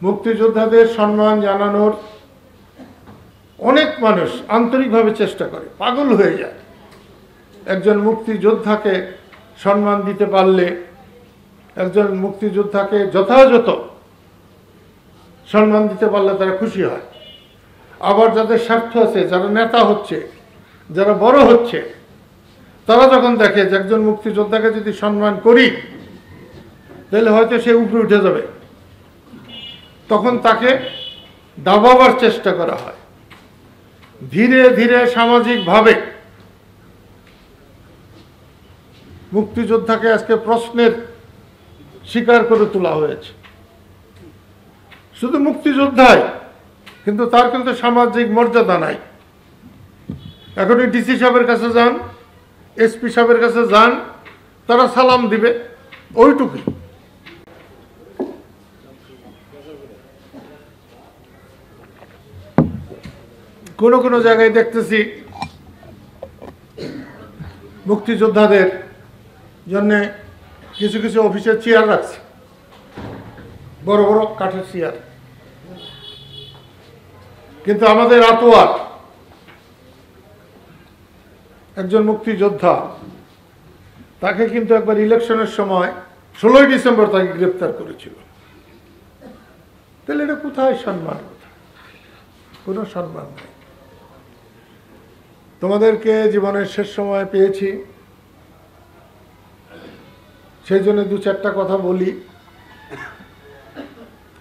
মুক্তিযোদ্ধাদের সম্মান জানানোর অনেক মানুষ আন্তরিকভাবে চেষ্টা করে, পাগল হয়ে যায়। একজন মুক্তিযোদ্ধাকে সম্মান দিতে পারলে, একজন মুক্তিযোদ্ধাকে যথাযথ সম্মান দিতে পারলে তারা খুশি হয়। আবার যাদের স্বার্থ আছে, যারা নেতা হচ্ছে, যারা বড় হচ্ছে, তারা যখন দেখে যে একজন মুক্তিযোদ্ধাকে যদি সম্মান করি তাহলে হয়তো সে উপরে উঠে যাবে, তখন তাকে দাবাবার চেষ্টা করা হয়। ধীরে ধীরে সামাজিকভাবে মুক্তিযোদ্ধাকে আজকে প্রশ্নের শিকার করে তোলা হয়েছে। শুধু মুক্তিযোদ্ধাই, কিন্তু তার কিন্তু সামাজিক মর্যাদা নাই। এখন ডিসি সাহেবের কাছে যান, এসপি সাহেবের কাছে যান, তারা সালাম দিবে, ওইটুকুই। কোনো কোনো জায়গায় দেখতেছি মুক্তিযোদ্ধাদের জন্যে কিছু কিছু অফিসের চেয়ার রাখছে, বড় বড় কাঠের চেয়ার। কিন্তু আমাদের আতোয়ার একজন মুক্তিযোদ্ধা, তাকে কিন্তু একবার ইলেকশনের সময় 16ই ডিসেম্বর তাকে গ্রেপ্তার করেছিল। তাহলে এটা কোথায় সম্মান? কোথায়? কোনো সম্মান নেই। তোমাদেরকে জীবনের শেষ সময় পেয়েছি, সেই জন্য দু চারটা কথা বলি।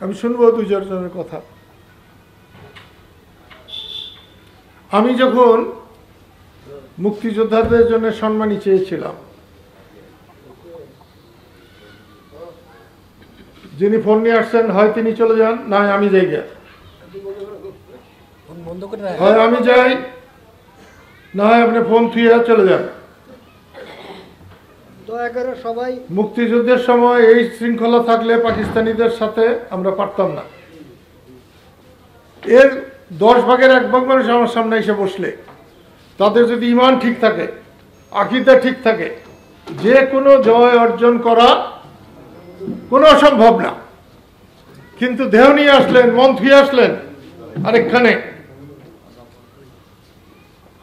আমি শুনবো দু চারজনের কথা। আমি যখন মুক্তিযোদ্ধাদের জন্য সম্মানী চেয়েছিলাম, যিনি ফোন নিয়ে আসছেন, হয় তিনি চলে যান, না আমি যাই গে, হয় আমি যাই, না হয় আপনি ফোন থুয়ে চলে যান। সবাই মুক্তিযুদ্ধের সময় এই শৃঙ্খলা থাকলে পাকিস্তানিদের সাথে আমরা পারতাম না। এর 10 ভাগের 1 ভাগ মানুষ আমার সামনে এসে বসলে, তাদের যদি ঈমান ঠিক থাকে, আকীদা ঠিক থাকে, যে কোনো জয় অর্জন করা কোনো অসম্ভব না। কিন্তু দেহ নিয়ে আসলেন, মন থুয়ে আসলেন আরেকখানে,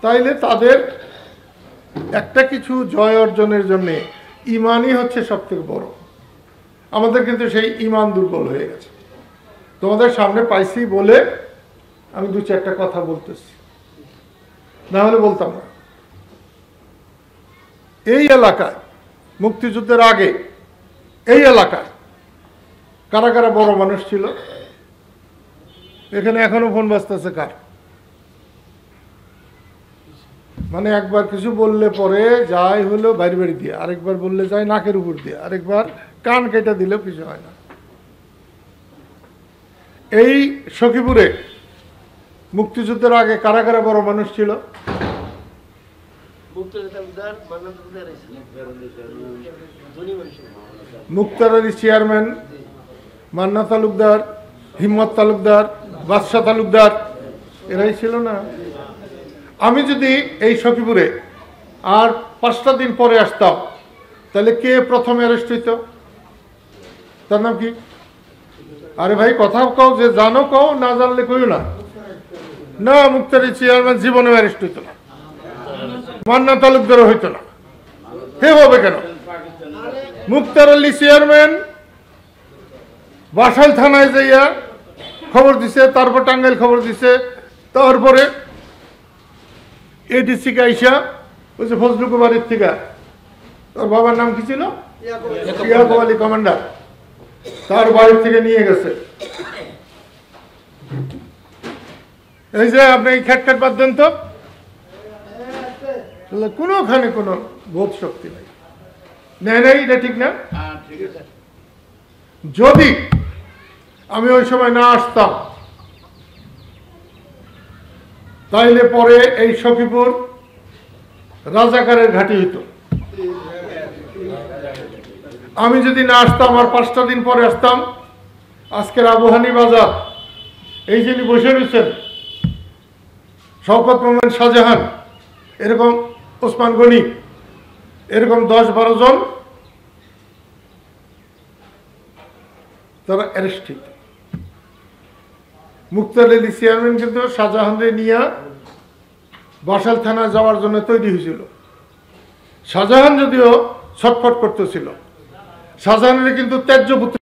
তাইলে তাদের একটা কিছু জয় অর্জনের জন্য ঈমানই হচ্ছে সব থেকে বড়। আমাদের কিন্তু সেই ঈমান দুর্বল হয়ে গেছে। তোমাদের সামনে পাইছি বলে আমি দু চারটা কথা বলতেছি, না হলে বলতাম না। এই এলাকায় মুক্তিযুদ্ধের আগে এই এলাকায় কারা কারা বড় মানুষ ছিল? এখানে এখনো ফোন বাজতেছে কার? মানে একবার কিছু বললে পরে যাই হলো বাইরে বাড়ি দিয়ে, আরেকবার বললে যায় নাকের উপর দিয়ে, আরেকবার কান কেটে দিলেও কিছু হয় না। এই সখীপুরে মুক্তিযুদ্ধের আগে কারা কারা বড় মানুষ ছিল? মুক্তার আলী চেয়ারম্যান, মান্না তালুকদার, হিম্মত তালুকদার, বাদশাহ তালুকদার, এরাই ছিল না? আমি যদি এই সখীপুরে আর 5টা দিন পরে আসতাম, তাহলে কে প্রথম অ্যারেস্ট হইত? তার নাম কি? আরে ভাই কথা কও, যে জানো কও, না জানলে কইও না। না, মুক্তার আলী চেয়ারম্যান জীবনে অ্যারেস্ট হইত না, মান্না তালুকদারও হইত না। হে হবে কেন? মুক্তার আলী চেয়ারম্যান বাসাইল থানায় যাইয়া খবর দিছে, তারপর টাঙ্গাইল খবর দিছে, তারপরে এডিসি আইসা ওই যে ফজলুকো বাড়ির থেকে, তোর বাবার নাম কি ছিল? ইয়াকুব আলী কমান্ডার, তার বাড়ির থেকে নিয়ে গেছে। এই যে আপনি এই খ্যাট খ্যাট বাদ দেন তো, কোনোখানে কোনো বোধ শক্তি নেই। নেই নেই, এটা ঠিক না। যদি আমি ওই সময় না আসতাম, তাইলে পরে এই সখীপুর রাজাকারের ঘাঁটি হইত। আমি যদি না আসতাম, আর 5টা দিন পরে আসতাম, আজকের আবুহানি বাজার, এই যিনি বসে রয়েছেন, শওকত মোহাম্মদ শাহজাহান, এরকম ওসমান গনি, এরকম 10-12 জন তারা অ্যারেস্ট হইত। মুক্তার আলী চেয়ারম্যান কিন্তু শাহজাহানরে নিয়ে বসাল থানা যাওয়ার জন্য তৈরি হয়েছিল। শাহজাহান যদিও ছটফট করতেছিল, শাহজাহানের কিন্তু ত্যায্য পুত্র